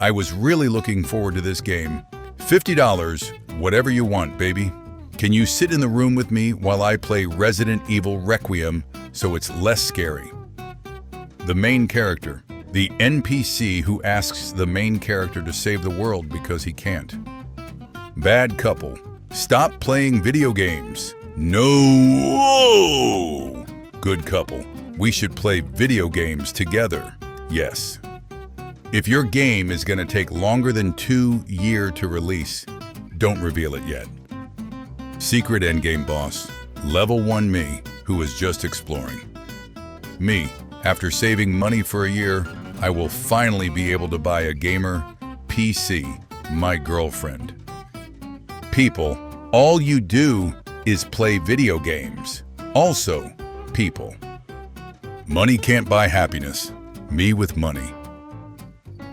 I was really looking forward to this game. $50, whatever you want, baby. Can you sit in the room with me while I play Resident Evil Requiem so it's less scary? The main character, the NPC who asks the main character to save the world because he can't. Bad couple. Stop playing video games. No! Good couple. We should play video games together. Yes. If your game is going to take longer than 2 years to release, don't reveal it yet. Secret endgame boss. Level 1 me, who is just exploring. Me, after saving money for a year, I will finally be able to buy a gamer PC, my girlfriend. People, all you do is play video games. Also, people. Money can't buy happiness. Me with money.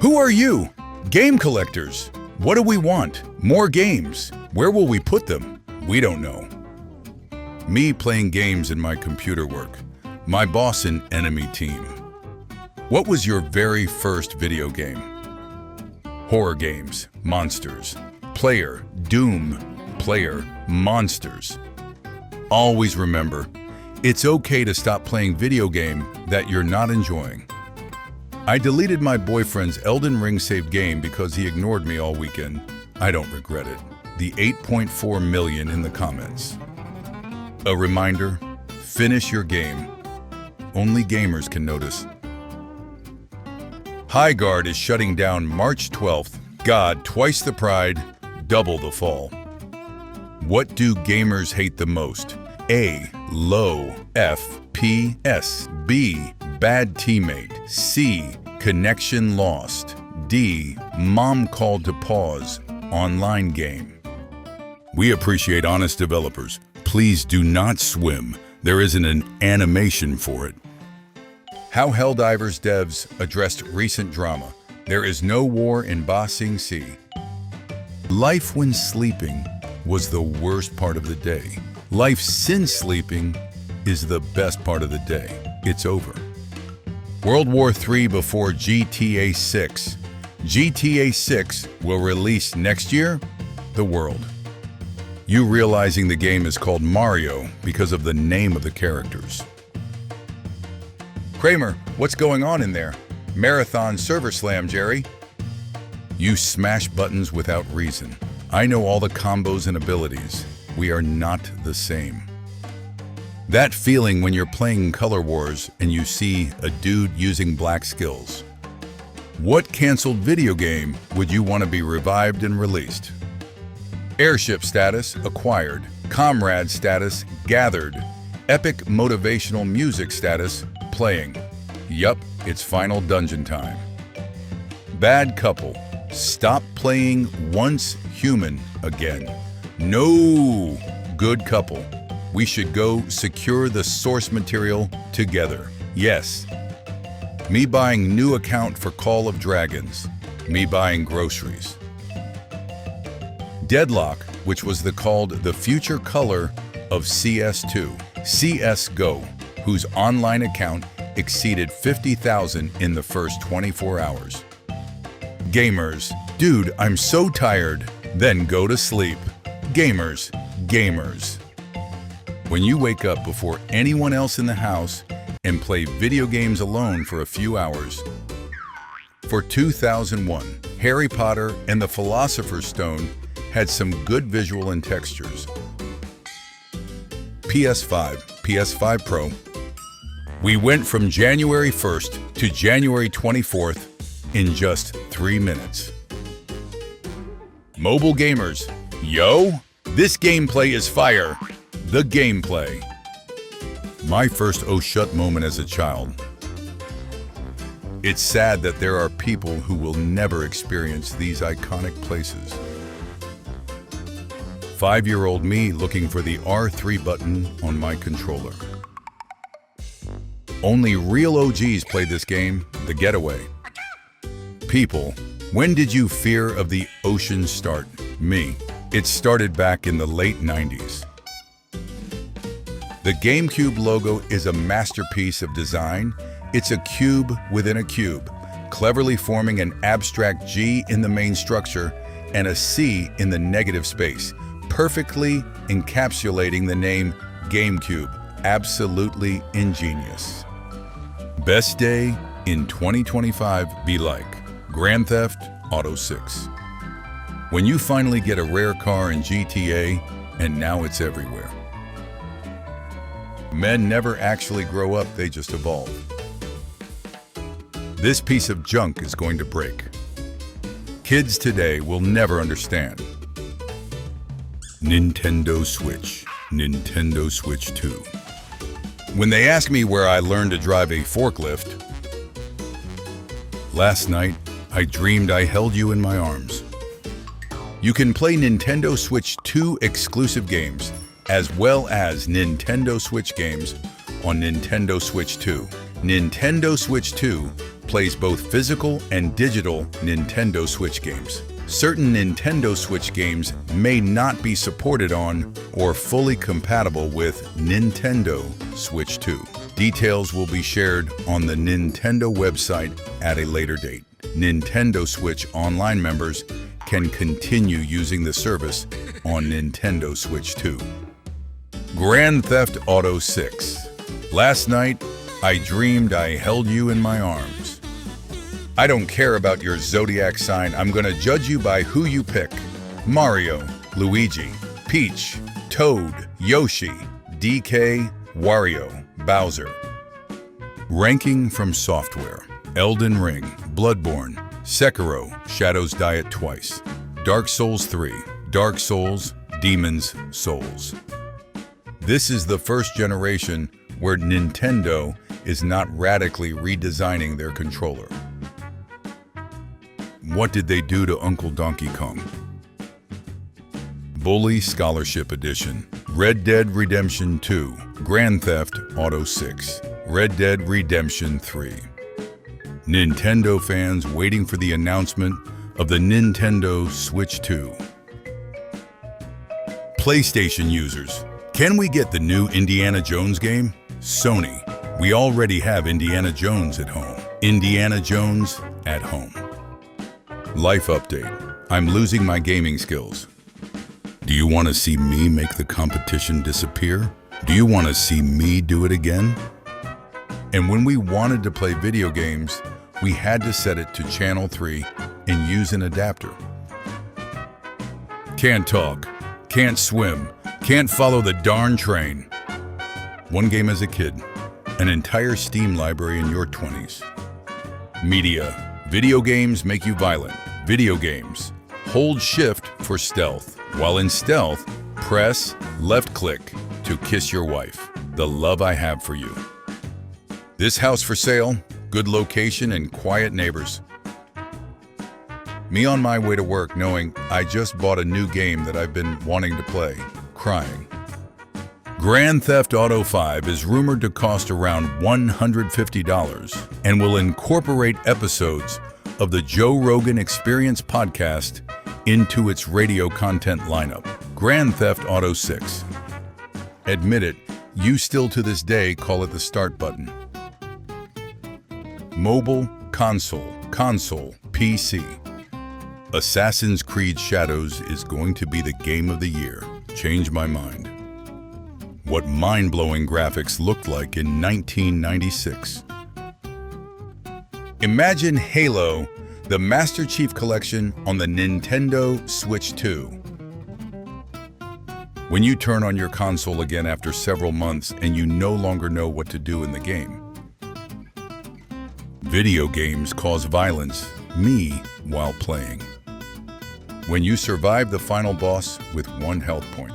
Who are you? Game collectors. What do we want? More games. Where will we put them? We don't know. Me playing games in my computer work. My boss and enemy team. What was your very first video game? Horror games. Monsters. Player. Doom. Player. Monsters. Always remember, it's okay to stop playing video game that you're not enjoying. I deleted my boyfriend's Elden Ring save game because he ignored me all weekend. I don't regret it. The 8.4 million in the comments. A reminder, finish your game. Only gamers can notice. Highguard is shutting down March 12th. God, twice the pride, double the fall. What do gamers hate the most? A. Low FPS. B. Bad teammate. C. Connection lost. D. Mom called to pause online game. We appreciate honest developers. Please do not swim. There isn't an animation for it. How Helldivers devs addressed recent drama. There is no war in Ba Sing Se. Life when sleeping was the worst part of the day. Life since sleeping is the best part of the day. It's over. World War III before GTA 6. GTA 6 will release next year? The world. You realizing the game is called Mario because of the name of the characters. Kramer, what's going on in there? Marathon server slam, Jerry. You smash buttons without reason. I know all the combos and abilities. We are not the same. That feeling when you're playing Color Wars and you see a dude using black skills. What canceled video game would you want to be revived and released? Airship status acquired. Comrade status gathered. Epic motivational music status playing. Yup, it's final dungeon time. Bad couple. Stop playing once human again. No. Good couple. We should go secure the source material together. Yes. Me buying new account for Call of Dragons. Me buying groceries. Deadlock, which was called the future color of CS2. CSGO, whose online account exceeded 50,000 in the first 24 hours. Gamers, dude, I'm so tired. Then go to sleep. Gamers, gamers. When you wake up before anyone else in the house and play video games alone for a few hours. For 2001, Harry Potter and the Philosopher's Stone had some good visual and textures. PS5, PS5 Pro. We went from January 1st to January 24th in just 3 minutes. Mobile gamers, yo, this gameplay is fire. The gameplay. My first oh shut moment as a child. It's sad that there are people who will never experience these iconic places. 5-year-old me looking for the R3 button on my controller. Only real OGs played this game, The Getaway. People, when did you fear of the ocean start? Me. It started back in the late 90s. The GameCube logo is a masterpiece of design. It's a cube within a cube. cleverly forming an abstract G in the main structure and a C in the negative space, perfectly encapsulating the name GameCube. Absolutely ingenious. Best day in 2025 be like Grand Theft Auto 6. When you finally get a rare car in GTA, and now it's everywhere. Men never actually grow up, they just evolve. This piece of junk is going to break. Kids today will never understand. Nintendo Switch, Nintendo Switch 2. When they ask me where I learned to drive a forklift, last night I dreamed I held you in my arms. You can play Nintendo Switch 2 exclusive games as well as Nintendo Switch games on Nintendo Switch 2. Nintendo Switch 2 plays both physical and digital Nintendo Switch games. Certain Nintendo Switch games may not be supported on or fully compatible with Nintendo Switch 2. Details will be shared on the Nintendo website at a later date. Nintendo Switch Online members can continue using the service on Nintendo Switch 2. Grand Theft Auto 6. Last night, I dreamed I held you in my arms. I don't care about your zodiac sign, I'm gonna judge you by who you pick. Mario, Luigi, Peach, Toad, Yoshi, DK, Wario, Bowser. Ranking from software: Elden Ring, Bloodborne, Sekiro, Shadows Die It Twice, Dark Souls 3, Dark Souls, Demon's Souls. This is the first generation where Nintendo is not radically redesigning their controller. What did they do to Uncle Donkey Kong? Bully Scholarship Edition, Red Dead Redemption 2, Grand Theft Auto 6, Red Dead Redemption 3. Nintendo fans waiting for the announcement of the Nintendo Switch 2. PlayStation users, can we get the new Indiana Jones game? Sony, we already have Indiana Jones at home. Indiana Jones at home. Life update, I'm losing my gaming skills. Do you want to see me make the competition disappear? Do you want to see me do it again? And when we wanted to play video games, we had to set it to channel 3 and use an adapter. Can't talk, can't swim, can't follow the darn train. One game as a kid, an entire Steam library in your 20s. Media, video games make you violent. Video games, hold shift for stealth. While in stealth, press left click to kiss your wife. The love I have for you. This house for sale, good location and quiet neighbors. Me on my way to work knowing I just bought a new game that I've been wanting to play, crying. Grand Theft Auto 5 is rumored to cost around $150 and will incorporate episodes of the Joe Rogan Experience podcast into its radio content lineup. Grand Theft Auto 6. Admit it, you still to this day call it the start button. Mobile, console, PC. Assassin's Creed Shadows is going to be the game of the year. Change my mind. What mind-blowing graphics looked like in 1996. Imagine Halo, the Master Chief Collection on the Nintendo Switch 2. When you turn on your console again after several months and you no longer know what to do in the game. Video games cause violence, me while playing. When you survive the final boss with 1 health point.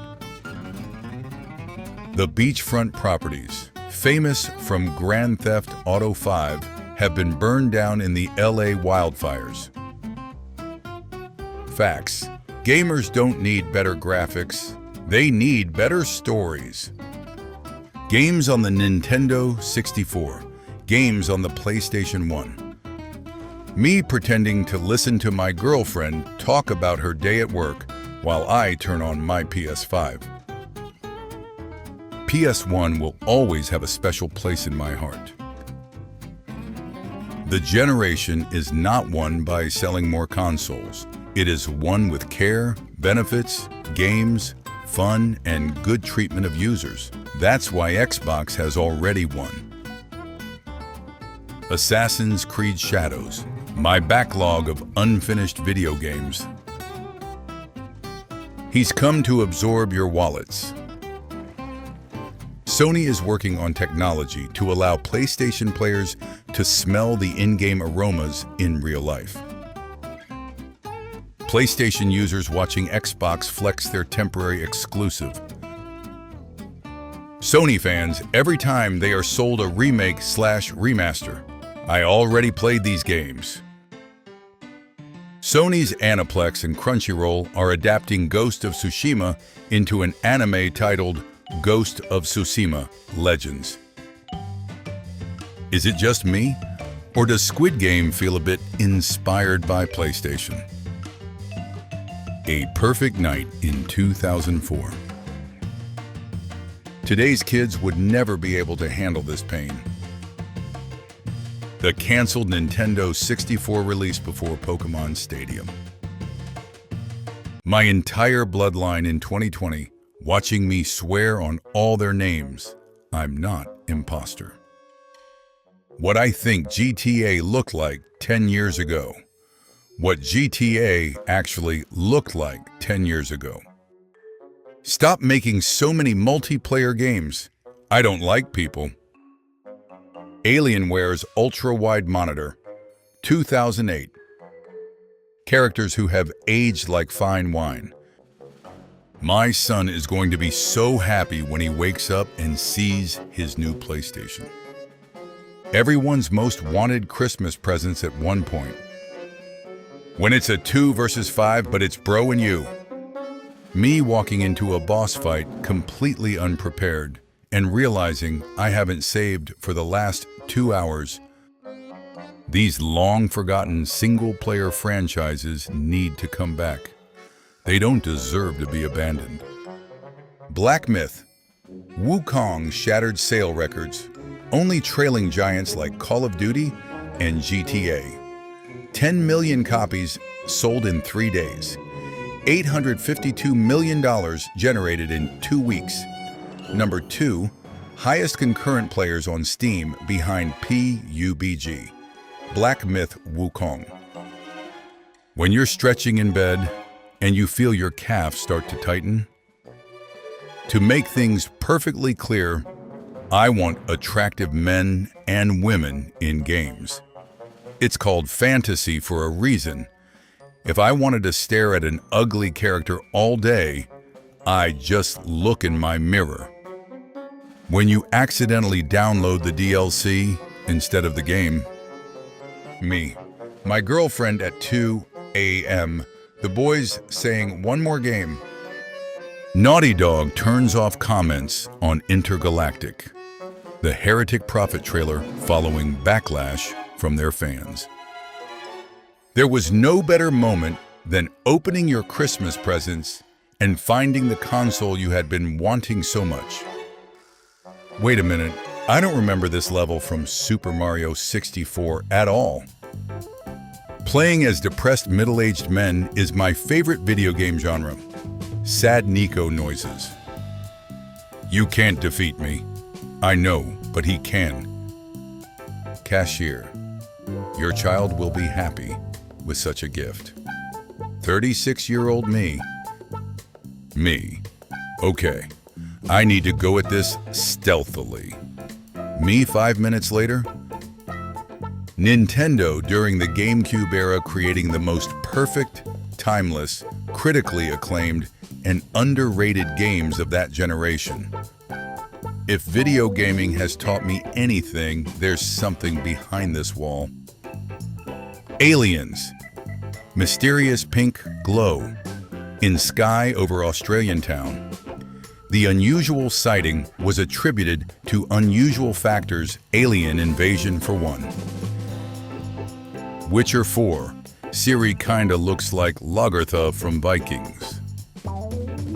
The beachfront properties, famous from Grand Theft Auto 5, have been burned down in the LA wildfires. Facts. Gamers don't need better graphics, they need better stories. Games on the Nintendo 64, games on the PlayStation 1. Me pretending to listen to my girlfriend talk about her day at work while I turn on my PS5. PS1 will always have a special place in my heart. The generation is not won by selling more consoles. It is won with care, benefits, games, fun, and good treatment of users. That's why Xbox has already won. Assassin's Creed Shadows, my backlog of unfinished video games. He's come to absorb your wallets. Sony is working on technology to allow PlayStation players to smell the in-game aromas in real life. PlayStation users watching Xbox flex their temporary exclusive. Sony fans, every time they are sold a remake/remaster. I already played these games. Sony's Aniplex and Crunchyroll are adapting Ghost of Tsushima into an anime titled Ghost of Tsushima Legends. Is it just me, or does Squid Game feel a bit inspired by PlayStation? A Perfect Night in 2004. Today's kids would never be able to handle this pain. The canceled Nintendo 64 release before Pokémon Stadium. My entire bloodline in 2020 watching me swear on all their names, I'm not imposter. What I think GTA looked like 10 years ago. What GTA actually looked like 10 years ago. Stop making so many multiplayer games. I don't like people. Alienware's ultra-wide monitor, 2008. Characters who have aged like fine wine. My son is going to be so happy when he wakes up and sees his new PlayStation. Everyone's most wanted Christmas presents at one point. When it's a 2 versus 5, but it's bro and you. Me walking into a boss fight completely unprepared and realizing I haven't saved for the last 2 hours. These long-forgotten single-player franchises need to come back. They don't deserve to be abandoned. Black Myth. Wukong shattered sale records, only trailing giants like Call of Duty and GTA. 10 million copies sold in 3 days. $852 million generated in 2 weeks. Number 2, highest concurrent players on Steam behind PUBG. Black Myth Wukong. When you're stretching in bed and you feel your calf start to tighten, to make things perfectly clear, I want attractive men and women in games. It's called fantasy for a reason. If I wanted to stare at an ugly character all day, I just look in my mirror. When you accidentally download the DLC instead of the game. Me. My girlfriend at 2 a.m. The boys saying one more game. Naughty Dog turns off comments on Intergalactic. The Heretic Prophet trailer following backlash from their fans. There was no better moment than opening your Christmas presents and finding the console you had been wanting so much. Wait a minute, I don't remember this level from Super Mario 64 at all. Playing as depressed middle-aged men is my favorite video game genre. Sad Nico noises. You can't defeat me. I know, but he can. Cashier. Your child will be happy with such a gift. 36-year-old me. Me. Okay. I need to go at this stealthily. Me 5 minutes later? Nintendo during the GameCube era creating the most perfect, timeless, critically acclaimed, and underrated games of that generation. If video gaming has taught me anything, there's something behind this wall. Aliens. Mysterious pink glow. In sky over Australian town. The unusual sighting was attributed to unusual factors, alien invasion for one. Witcher 4. Ciri kinda looks like Lagertha from Vikings.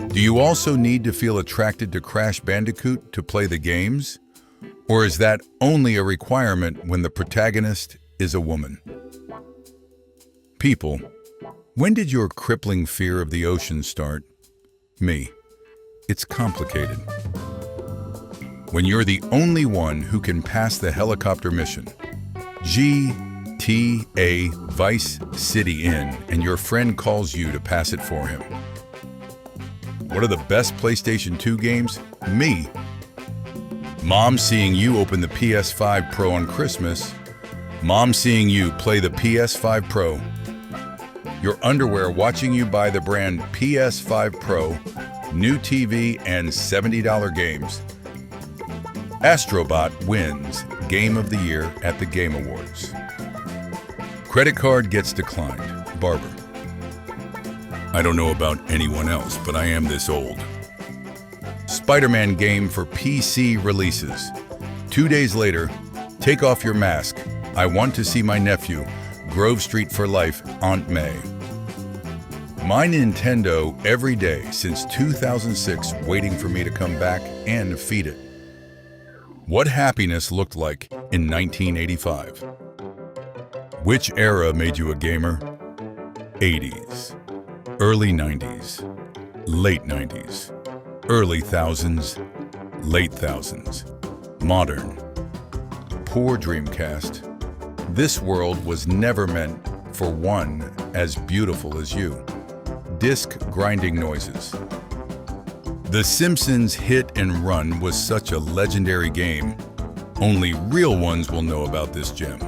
Do you also need to feel attracted to Crash Bandicoot to play the games? Or is that only a requirement when the protagonist is a woman. People, when did your crippling fear of the ocean start? Me. It's complicated. When you're the only one who can pass the helicopter mission, GTA Vice City Inn, and your friend calls you to pass it for him. What are the best PlayStation 2 games? Me. Mom seeing you open the PS5 Pro on Christmas. Mom seeing you play the PS5 Pro. Your underwear watching you buy the brand PS5 Pro, new TV, and $70 games. Astrobot wins Game of the Year at the Game Awards. Credit card gets declined. Barber. I don't know about anyone else, but I am this old. Spider-Man game for PC releases. 2 days later, take off your mask. I want to see my nephew. Grove Street for life, Aunt May. My Nintendo every day since 2006, waiting for me to come back and feed it. What happiness looked like in 1985. Which era made you a gamer? 80s, early 90s, late 90s, early thousands, late thousands, modern. Poor Dreamcast. This world was never meant for one as beautiful as you. Disc grinding noises. The Simpsons Hit and Run was such a legendary game. Only real ones will know about this gem.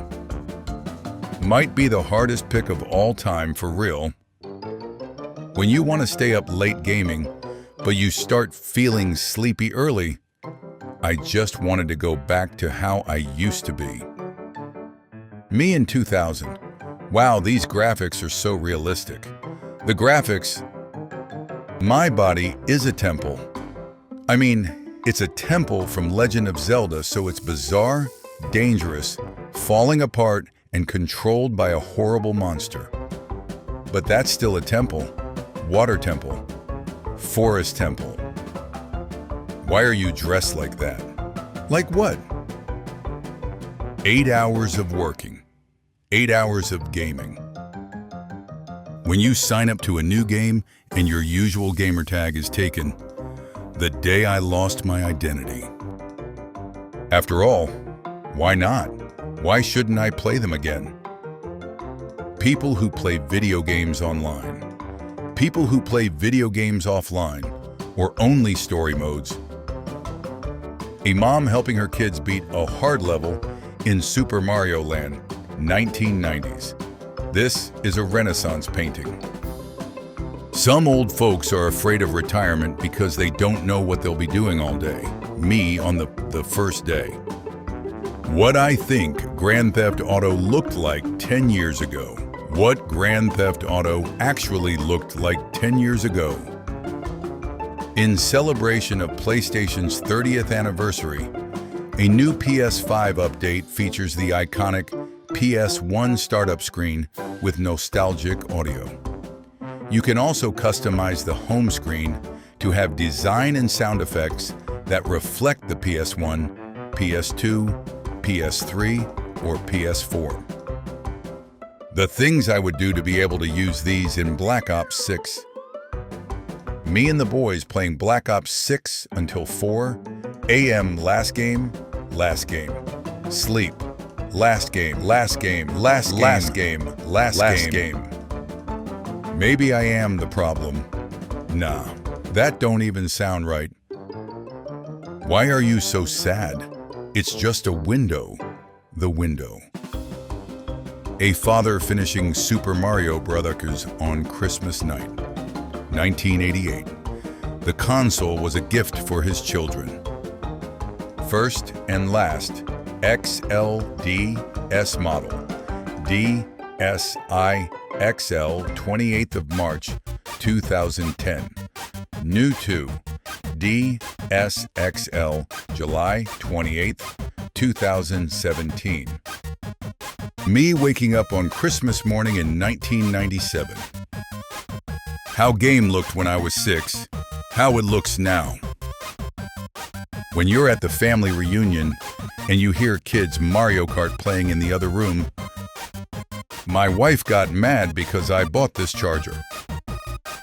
Might be the hardest pick of all time for real. When you want to stay up late gaming, but you start feeling sleepy early, I just wanted to go back to how I used to be. Me in 2000. Wow, these graphics are so realistic. The graphics. My body is a temple. I mean, it's a temple from Legend of Zelda, so it's bizarre, dangerous, falling apart, and controlled by a horrible monster. But that's still a temple. Water temple. Forest temple. Why are you dressed like that? Like what? 8 hours of working. 8 hours of gaming. When you sign up to a new game and your usual gamer tag is taken, the day I lost my identity. After all, why not? Why shouldn't I play them again? People who play video games online. People who play video games offline, or only story modes. A mom helping her kids beat a hard level in Super Mario Land, 1990s. This is a Renaissance painting. Some old folks are afraid of retirement because they don't know what they'll be doing all day. Me on the first day. What I think Grand Theft Auto looked like 10 years ago. What Grand Theft Auto actually looked like 10 years ago. In celebration of PlayStation's 30th anniversary, a new PS5 update features the iconic PS1 startup screen with nostalgic audio. You can also customize the home screen to have design and sound effects that reflect the PS1, PS2, PS3, or PS4. The things I would do to be able to use these in Black Ops 6. Me and the boys playing Black Ops 6 until 4 a.m. Last game. Sleep. Last game. Maybe I am the problem. Nah, that don't even sound right. Why are you so sad? It's just a window. The window. A father finishing Super Mario Bros. On Christmas night, 1988. The console was a gift for his children. First and last XLDS model. DSi XL 28th of March 2010. New to DSXL July 28th 2017. Me waking up on Christmas morning in 1997. How game looked when I was 6, how it looks now. When you're at the family reunion and you hear kids Mario Kart playing in the other room, My wife got mad because I bought this charger.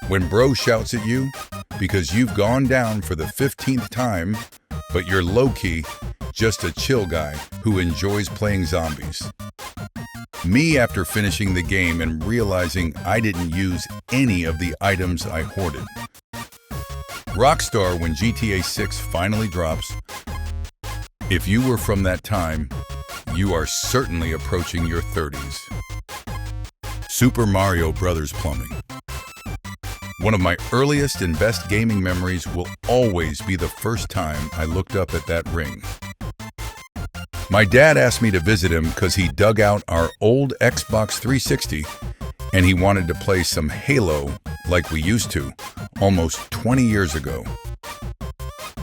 When bro shouts at you because you've gone down for the 15th time, but you're low-key just a chill guy who enjoys playing zombies. Me after finishing the game and realizing I didn't use any of the items I hoarded. Rockstar when GTA 6 finally drops. If you were from that time, you are certainly approaching your 30s. Super Mario Bros. Plumbing. One of my earliest and best gaming memories will always be the first time I looked up at that ring. My dad asked me to visit him because he dug out our old Xbox 360 and he wanted to play some Halo like we used to, almost 20 years ago.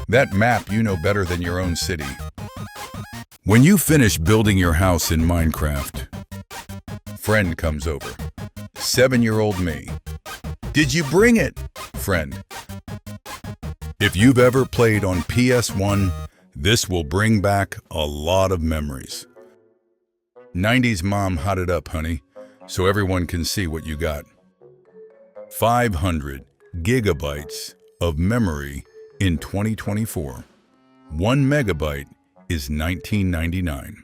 That map you know better than your own city. When you finish building your house in Minecraft, friend comes over. 7-year-old me. Did you bring it? Friend. If you've ever played on PS1, this will bring back a lot of memories. 90s mom hot it up, honey, so everyone can see what you got. 500 gigabytes of memory in 2024. 1 megabyte is $19.99.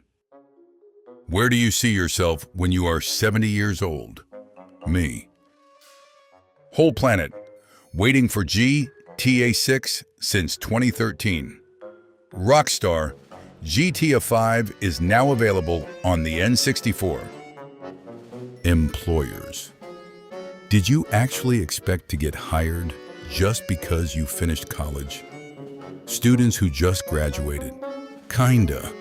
Where do you see yourself when you are 70 years old? Me. Whole planet, waiting for GTA 6 since 2013. Rockstar, GTA 5 is now available on the N64. Employers. Did you actually expect to get hired just because you finished college? Students who just graduated. Kinda.